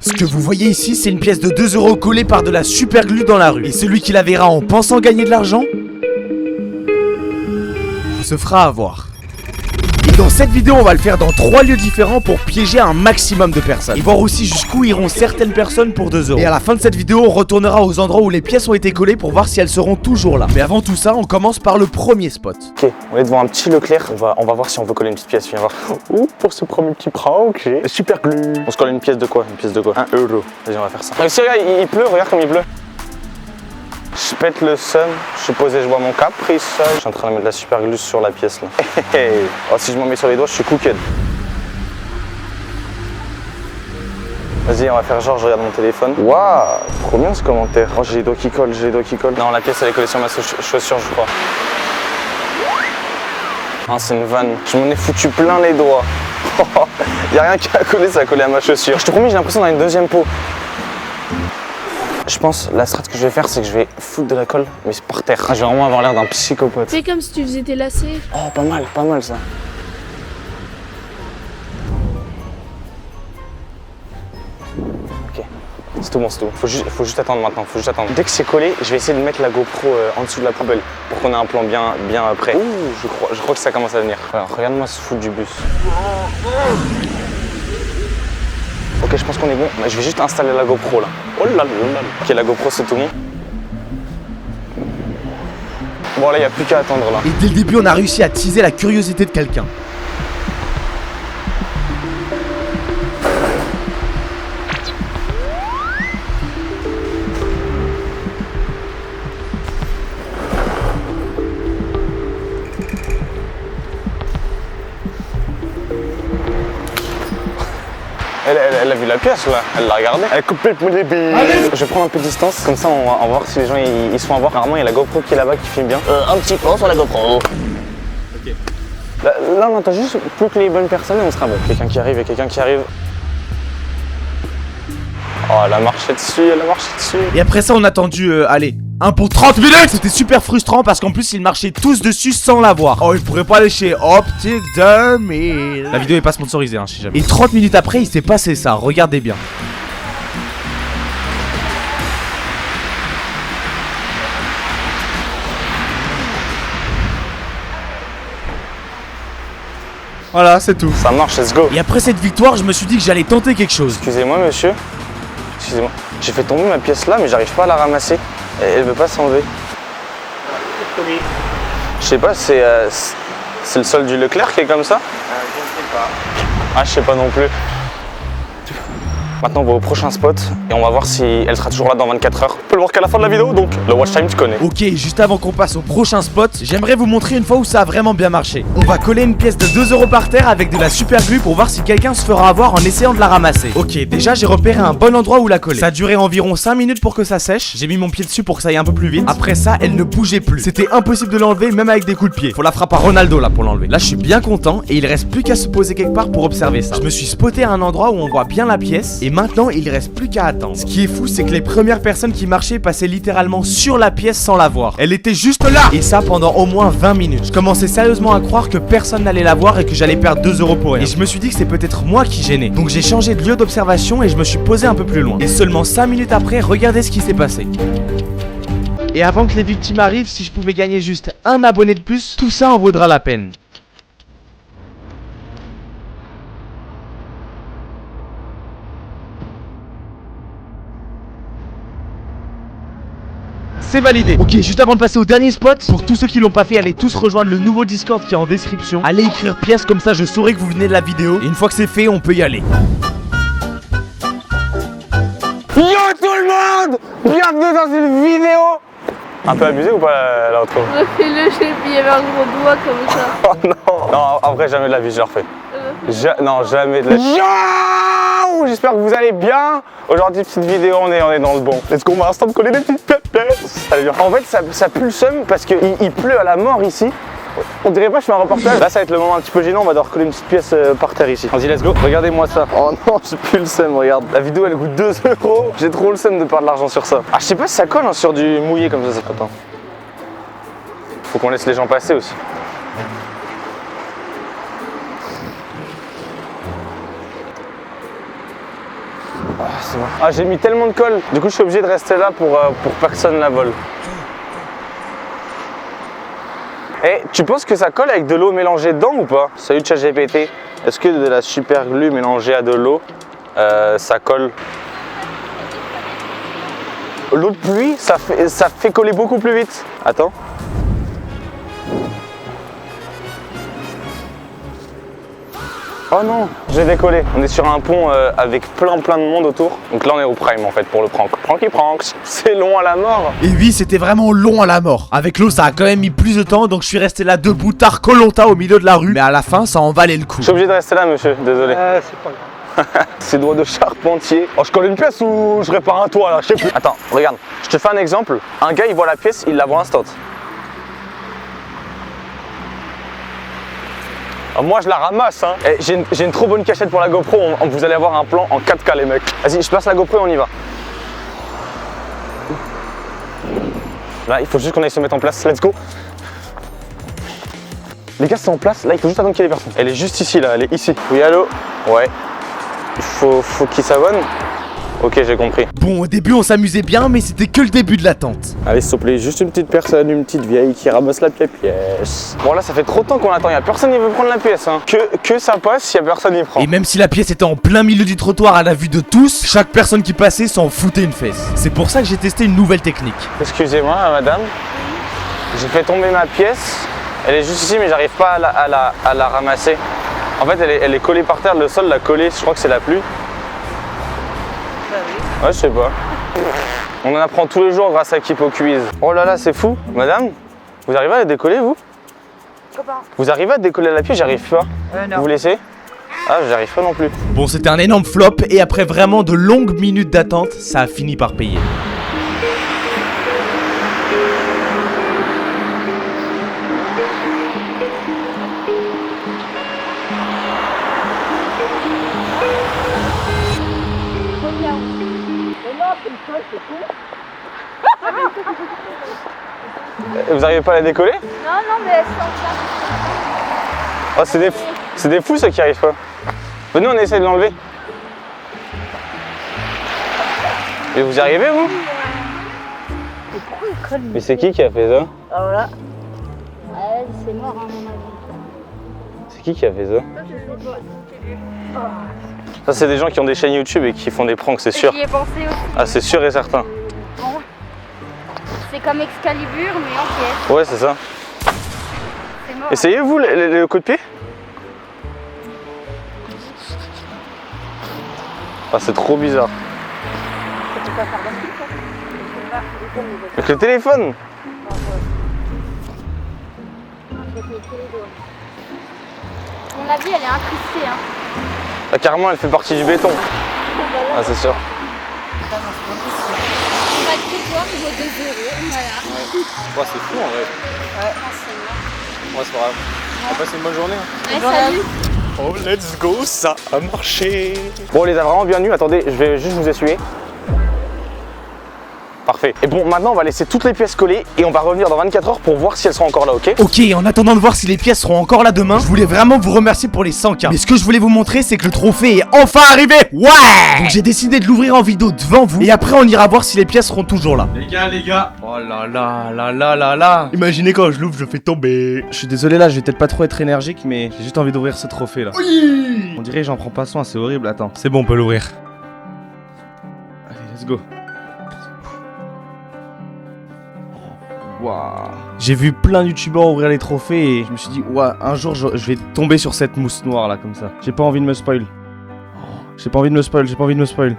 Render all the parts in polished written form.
Ce que vous voyez ici, c'est une pièce de 2 € collée par de la super glue dans la rue. Et celui qui la verra en pensant gagner de l'argent se fera avoir. Et dans cette vidéo, on va le faire dans 3 lieux différents pour piéger un maximum de personnes. Et voir aussi jusqu'où iront certaines personnes pour 2 €. Et à la fin de cette vidéo, on retournera aux endroits où les pièces ont été collées pour voir si elles seront toujours là. Mais avant tout ça, on commence par le premier spot. Ok, on est devant un petit Leclerc. On va voir si on veut coller une petite pièce. Viens voir. Ouh, pour ce premier petit prank, j'ai super glue. On se colle une pièce de quoi? Une pièce de quoi? 1 €. Vas-y, on va faire ça. Regarde, il pleut, regarde comme il pleut. Je pète le seum, je suis posé, je bois mon caprice. Je suis en train de mettre de la super glue sur la pièce là. Oh, si je m'en mets sur les doigts, je suis cooked. Vas-y, on va faire genre, je regarde mon téléphone. Waouh, trop bien ce commentaire. Oh, j'ai les doigts qui collent, j'ai les doigts qui collent. Non, la pièce elle est collée sur ma chaussure, je crois. Ah, c'est une vanne. Je m'en ai foutu plein les doigts. Y'a rien qui a collé, ça a collé à ma chaussure. Je te promets, j'ai l'impression d'avoir une deuxième peau. Je pense, la strat que je vais faire, c'est que je vais foutre de la colle, mais c'est par terre. Je vais vraiment avoir l'air d'un psychopathe. Fais comme si tu faisais tes lacets. Oh, pas mal ça. Ok, c'est tout bon, c'est tout. Faut juste attendre maintenant, faut juste attendre. Dès que c'est collé, je vais essayer de mettre la GoPro en dessous de la poubelle pour qu'on ait un plan bien prêt. Ouh, je crois que ça commence à venir. Alors, regarde-moi se foutre du bus. Ok, je pense qu'on est bon. Je vais juste installer la GoPro là. Oh là là là. Ok, la GoPro c'est tout bon. Bon là, il n'y a plus qu'à attendre là. Et dès le début, on a réussi à teaser la curiosité de quelqu'un. Elle a vu la pièce là, elle l'a regardée. Elle est complètement débile. Je vais prendre un peu de distance, comme ça on va voir si les gens ils se font avoir. Normalement il y a la GoPro qui est là-bas qui filme bien. Un petit plan sur la GoPro. Ok. Là on attend juste plus que les bonnes personnes et on sera bon. Quelqu'un qui arrive, il y a quelqu'un qui arrive. Oh elle a marché dessus, Et après ça, on a attendu, allez, 1 pour 30 minutes. C'était super frustrant parce qu'en plus, ils marchaient tous dessus sans la voir. Oh, ils pourraient pas aller chez Optic 2000. La vidéo est pas sponsorisée, hein, je sais jamais. Et 30 minutes après, il s'est passé ça, regardez bien. Voilà, c'est tout. Ça marche, let's go. Et après cette victoire, je me suis dit que j'allais tenter quelque chose. Excusez-moi monsieur. Excusez-moi. J'ai fait tomber ma pièce là mais j'arrive pas à la ramasser. Elle veut pas s'enlever. Je sais pas, c'est le sol du Leclerc qui est comme ça? Je ne sais pas. Ah je sais pas non plus. Maintenant on va au prochain spot et on va voir si elle sera toujours là dans 24 heures. On peut le voir qu'à la fin de la vidéo, donc le watch time tu connais. Ok, juste avant qu'on passe au prochain spot, j'aimerais vous montrer une fois où ça a vraiment bien marché. On va coller une pièce de 2 € par terre avec de la super glue pour voir si quelqu'un se fera avoir en essayant de la ramasser. Ok, déjà j'ai repéré un bon endroit où la coller. Ça a duré environ 5 minutes pour que ça sèche. J'ai mis mon pied dessus pour que ça aille un peu plus vite. Après ça, elle ne bougeait plus. C'était impossible de l'enlever même avec des coups de pied. Faut la frappe à Ronaldo là pour l'enlever. Là je suis bien content et il reste plus qu'à se poser quelque part pour observer ça. Je me suis spoté à un endroit où on voit bien la pièce et maintenant il reste plus qu'à attendre. Ce qui est fou, c'est que les premières personnes qui marchaient passaient littéralement sur la pièce sans la voir. Elle était juste là. Et ça pendant au moins 20 minutes. Je commençais sérieusement à croire que personne n'allait la voir et que j'allais perdre 2 € pour rien. Et je me suis dit que c'est peut-être moi qui gênais. Donc j'ai changé de lieu d'observation et je me suis posé un peu plus loin. Et seulement 5 minutes après, regardez ce qui s'est passé. Et avant que les victimes arrivent, si je pouvais gagner juste un abonné de plus, tout ça en vaudra la peine. C'est validé. Ok, juste avant de passer au dernier spot, pour tous ceux qui l'ont pas fait, allez tous rejoindre le nouveau Discord qui est en description. Allez écrire pièce, comme ça je saurai que vous venez de la vidéo. Et une fois que c'est fait, on peut y aller. Yo tout le monde, bienvenue dans une vidéo. Un peu abusé ou pas l'intro? Refais-le, il y avait un gros doigt comme ça. Oh non. Non, en vrai jamais de la vie je le refais. Non, jamais de la vie. Yo, j'espère que vous allez bien. Aujourd'hui, petite vidéo, on est dans le bon. Est-ce qu'on va instant coller des petites pièces? Allez, viens. En fait, ça pue le seum parce qu'il pleut à la mort ici. On dirait pas que je fais un reportage. Là, ça va être le moment un petit peu gênant. On va devoir coller une petite pièce par terre ici. Vas-y, let's go. Regardez-moi ça. Oh non, j'ai plus le seum, regarde. La vidéo, elle coûte 2 €. J'ai trop le seum de perdre de l'argent sur ça. Ah, je sais pas si ça colle hein, sur du mouillé comme ça. Attends. Faut qu'on laisse les gens passer aussi. excuse-moi. Ah, j'ai mis tellement de colle. Du coup, je suis obligé de rester là pour personne la vole. Et tu penses que ça colle avec de l'eau mélangée dedans ou pas? Salut ChatGPT. Est-ce que de la super glue mélangée à de l'eau, ça colle? L'eau de pluie, ça fait coller beaucoup plus vite. Attends. Oh non, j'ai décollé. On est sur un pont avec plein de monde autour. Donc là on est au prime en fait pour le prank. Pranky pranks. C'est long à la mort. Et oui, c'était vraiment long à la mort. Avec l'eau, ça a quand même mis plus de temps, donc je suis resté là debout tard Koh-Lanta au milieu de la rue. Mais à la fin, ça en valait le coup. Je suis obligé de rester là, monsieur. Désolé. C'est pas grave. Ces doigts de charpentier. Oh, je colle une pièce ou je répare un toit là? Je sais plus. Attends, regarde. Je te fais un exemple. Un gars, il voit la pièce, il la voit instant. Moi je la ramasse hein. J'ai une trop bonne cachette pour la GoPro, vous allez avoir un plan en 4K les mecs. Vas-y, je passe la GoPro et on y va. Là il faut juste qu'on aille se mettre en place, let's go. Les gars c'est en place, là il faut juste attendre qu'il y ait des personnes. Elle est juste ici là, elle est ici. Oui allô? Ouais. Faut qu'il s'abonne. Ok, j'ai compris. Bon, au début on s'amusait bien, mais c'était que le début de l'attente. Allez s'il te plaît, juste une petite personne, une petite vieille qui ramasse la pièce. Bon là ça fait trop de temps qu'on attend, il y a personne qui veut prendre la pièce hein. Que ça passe, il y a personne qui prend. Et même si la pièce était en plein milieu du trottoir à la vue de tous, chaque personne qui passait s'en foutait une fesse. C'est pour ça que j'ai testé une nouvelle technique. Excusez-moi madame, j'ai fait tomber ma pièce. Elle est juste ici mais j'arrive pas à la ramasser. En fait elle est collée par terre, le sol l'a collée, je crois que c'est la pluie. Ouais, je sais pas. On en apprend tous les jours grâce à Kipo Quiz. Oh là là, c'est fou. Madame, vous arrivez à la décoller, vous? Comment? Vous arrivez à décoller la pièce? J'arrive pas. Non. Vous laissez? Ah, j'arrive pas non plus. Bon, c'était un énorme flop, et après vraiment de longues minutes d'attente, ça a fini par payer. Vous arrivez pas à la décoller? Non, mais elles sont là. Oh, c'est des fous ceux qui arrivent pas. Venez, on essaie de l'enlever. Et vous y arrivez, vous? Mais c'est qui a fait ça? Ah voilà. C'est mort à mon avis. C'est qui a fait ça? Ça, c'est des gens qui ont des chaînes YouTube et qui font des pranks, c'est sûr. J'y ai pensé aussi. Ah, c'est sûr et certain. C'est comme Excalibur, mais en pièces. Ouais, c'est ça. C'est mort. Essayez-vous le coup de pied? Ah, c'est trop bizarre. Tu peux pas faire d'un coup, Avec le téléphone? À mon avis, elle est incrustée. Hein. Ah, carrément, elle fait partie du béton. Ah, c'est sûr. On va le trottoir, il vaut 2 €. Voilà. Ouais, c'est fou en vrai. Ouais, c'est pas grave. On va passer une bonne journée. Salut. Oh, let's go, ça a marché. Bon, on les a vraiment bien nus. Attendez, je vais juste vous essuyer. Parfait. Et bon, maintenant, on va laisser toutes les pièces collées et on va revenir dans 24 heures pour voir si elles sont encore là, ok? Ok, en attendant de voir si les pièces seront encore là demain, je voulais vraiment vous remercier pour les 100K. Mais ce que je voulais vous montrer, c'est que le trophée est enfin arrivé. Ouais! Donc j'ai décidé de l'ouvrir en vidéo devant vous, et après on ira voir si les pièces seront toujours là. Les gars. Oh là là là là là là. Imaginez quand je l'ouvre, je fais tomber. Je suis désolé là, je vais peut-être pas trop être énergique, mais j'ai juste envie d'ouvrir ce trophée là. Oui! On dirait que j'en prends pas soin, c'est horrible, attends. C'est bon, on peut l'ouvrir. Allez, let's go. Wow. J'ai vu plein de youtubeurs ouvrir les trophées et je me suis dit, ouais, un jour je vais tomber sur cette mousse noire là comme ça. J'ai pas envie de me spoil. J'ai pas envie de me spoil,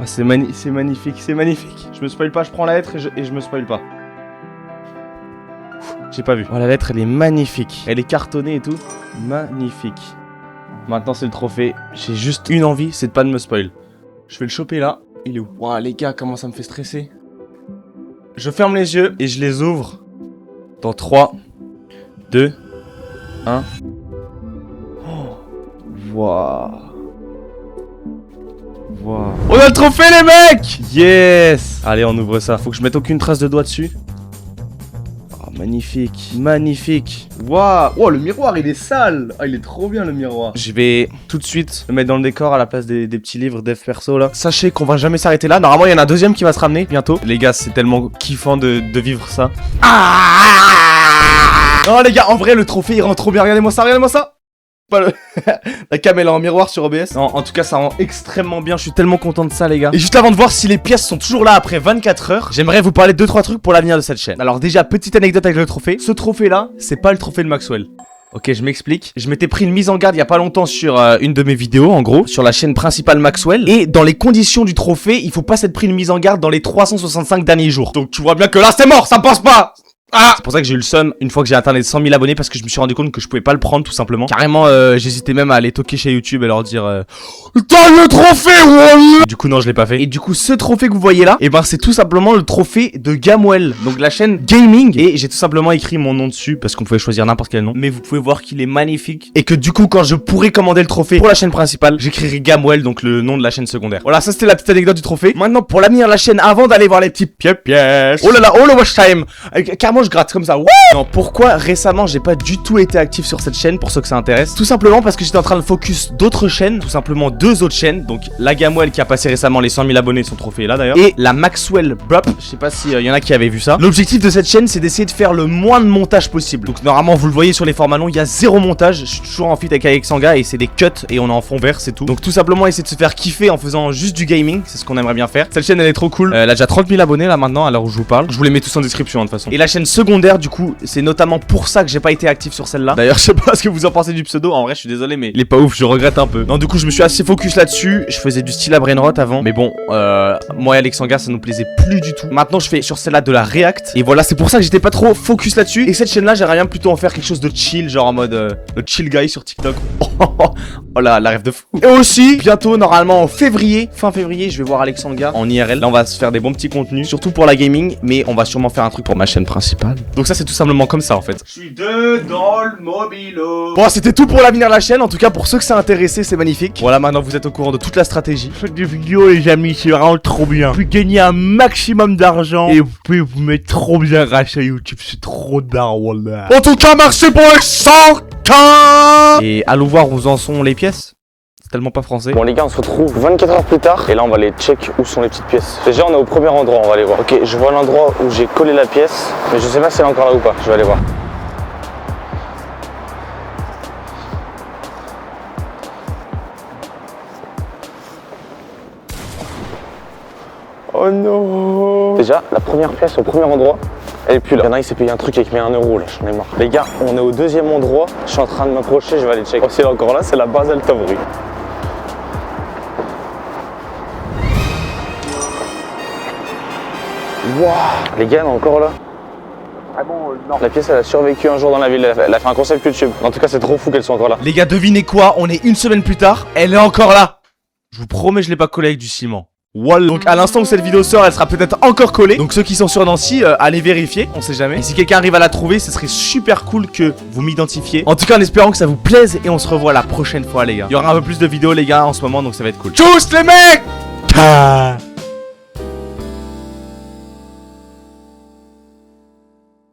Ah, c'est magnifique, c'est magnifique. Je me spoil pas, je prends la lettre et je me spoil pas. J'ai pas vu. Oh, la lettre elle est magnifique. Elle est cartonnée et tout. Magnifique. Maintenant c'est le trophée. J'ai juste une envie, c'est de pas de me spoil. Je vais le choper là. Il est où? Wow, les gars, comment ça me fait stresser. Je ferme les yeux et je les ouvre. Dans 3, 2, 1. Waouh. Waouh. On a le trophée les mecs. Yes. Allez, on ouvre ça. Faut que je mette aucune trace de doigt dessus. Oh, Magnifique, magnifique. Waouh. Oh, le miroir, il est sale. Ah, il est trop bien, le miroir. Je vais tout de suite le mettre dans le décor à la place des petits livres dev perso là. Sachez qu'on va jamais s'arrêter là. Normalement, il y en a un deuxième qui va se ramener bientôt. Les gars, c'est tellement kiffant de vivre ça. Non, les gars, en vrai, le trophée il rend trop bien. Regardez-moi ça, regardez-moi ça. Pas le... La cam elle est en miroir sur OBS. Non, en tout cas ça rend extrêmement bien. Je suis tellement content de ça les gars. Et juste avant de voir si les pièces sont toujours là après 24 heures, j'aimerais vous parler de 2-3 trucs pour l'avenir de cette chaîne. Alors déjà, petite anecdote avec le trophée. Ce trophée là, c'est pas le trophée de Maxwell. Ok, je m'explique. Je m'étais pris une mise en garde il y a pas longtemps sur une de mes vidéos, en gros, sur la chaîne principale Maxwell. Et dans les conditions du trophée, il faut pas s'être pris une mise en garde dans les 365 derniers jours. Donc tu vois bien que là c'est mort, ça passe pas. Ah, c'est pour ça que j'ai eu le seum une fois que j'ai atteint les 100 000 abonnés parce que je me suis rendu compte que je pouvais pas le prendre tout simplement. Carrément, j'hésitais même à aller toquer chez YouTube et leur dire t'as le trophée, ouais. Du coup non, je l'ai pas fait. Et du coup, ce trophée que vous voyez là, et ben c'est tout simplement le trophée de Gamwell, donc la chaîne gaming. Et j'ai tout simplement écrit mon nom dessus parce qu'on pouvait choisir n'importe quel nom. Mais vous pouvez voir qu'il est magnifique et que du coup, quand je pourrai commander le trophée pour la chaîne principale, j'écrirai Gamwell, donc le nom de la chaîne secondaire. Voilà, ça c'était la petite anecdote du trophée. Maintenant, pour l'avenir de la chaîne, avant d'aller voir les petits pièces. Oh là là, oh le watch time. Carrément, je gratte comme ça. Non, pourquoi récemment j'ai pas du tout été actif sur cette chaîne pour ceux que ça intéresse? Tout simplement parce que j'étais en train de focus d'autres chaînes, tout simplement 2 autres chaînes. Donc la Gamwell qui a passé récemment les 100 000 abonnés, son trophée est là d'ailleurs. Et la Maxwell Brup, je sais pas s'il y en a qui avaient vu ça. L'objectif de cette chaîne c'est d'essayer de faire le moins de montage possible. Donc normalement vous le voyez sur les formats longs, il y a 0 montage. Je suis toujours en feat avec Alexanga et c'est des cuts et on est en fond vert, c'est tout. Donc tout simplement essayer de se faire kiffer en faisant juste du gaming, c'est ce qu'on aimerait bien faire. Cette chaîne elle est trop cool. Elle a déjà 30 000 abonnés là maintenant à l'heure où je vous parle. Je vous les mets tous en description de toute façon. Et la chaîne secondaire du coup, c'est notamment pour ça que j'ai pas été actif sur celle-là. D'ailleurs, je sais pas ce que vous en pensez du pseudo. En vrai, je suis désolé, mais il est pas ouf. Je regrette un peu. Non, du coup, je me suis assez focus là-dessus. Je faisais du style à Brainrot avant, mais bon, moi et Alexanga, ça nous plaisait plus du tout. Maintenant, je fais sur celle-là de la React. Et voilà, c'est pour ça que j'étais pas trop focus là-dessus. Et cette chaîne-là, j'aimerais bien plutôt en faire quelque chose de chill, genre en mode le chill guy sur TikTok. Oh là, la rêve de fou. Et aussi, bientôt, normalement en février, fin février, je vais voir Alexanga en IRL. Là, on va se faire des bons petits contenus, surtout pour la gaming, mais on va sûrement faire un truc pour ma chaîne principale. Donc ça, c'est tout simplement comme ça en fait. Je suis dedans le mobilo. Bon, c'était tout pour l'avenir de la chaîne. En tout cas, pour ceux que ça a intéressé, c'est magnifique. Voilà, maintenant vous êtes au courant de toute la stratégie. Faites des vidéos les amis, c'est vraiment trop bien. Vous pouvez gagner un maximum d'argent et vous pouvez vous mettre trop bien grâce à YouTube, c'est trop d'art, wallah. En tout cas, merci pour les 100K. Et allons voir où en sont les pièces. C'est tellement pas français. Bon les gars, on se retrouve 24 heures plus tard et là on va aller check où sont les petites pièces. Déjà on est au premier endroit, on va aller voir. Ok, je vois l'endroit où j'ai collé la pièce, mais je sais pas si elle est encore là ou pas. Je vais aller voir. Oh non. Déjà, la première pièce au premier endroit, elle est plus là. Il y en a, il s'est payé un truc avec mes 1 euro là, j'en ai marre. Les gars, on est au deuxième endroit, je suis en train de m'approcher, je vais aller check. Oh, si elle est encore là, c'est la base Altovry. Waouh. Les gars, elle est encore là. Ah bon, non. La pièce, elle a survécu un jour dans la ville, elle a fait un concept YouTube. En tout cas, c'est trop fou qu'elle soit encore là. Les gars, devinez quoi? On est 1 semaine plus tard, elle est encore là. Je vous promets, je l'ai pas collée avec du ciment. Voilà. Donc à l'instant où cette vidéo sort, elle sera peut-être encore collée. Donc ceux qui sont sur Nancy, allez vérifier, on sait jamais. Et si quelqu'un arrive à la trouver, ce serait super cool que vous m'identifiez. En tout cas, en espérant que ça vous plaise et on se revoit la prochaine fois les gars. Il y aura un peu plus de vidéos les gars en ce moment, donc ça va être cool. Tchuss les mecs.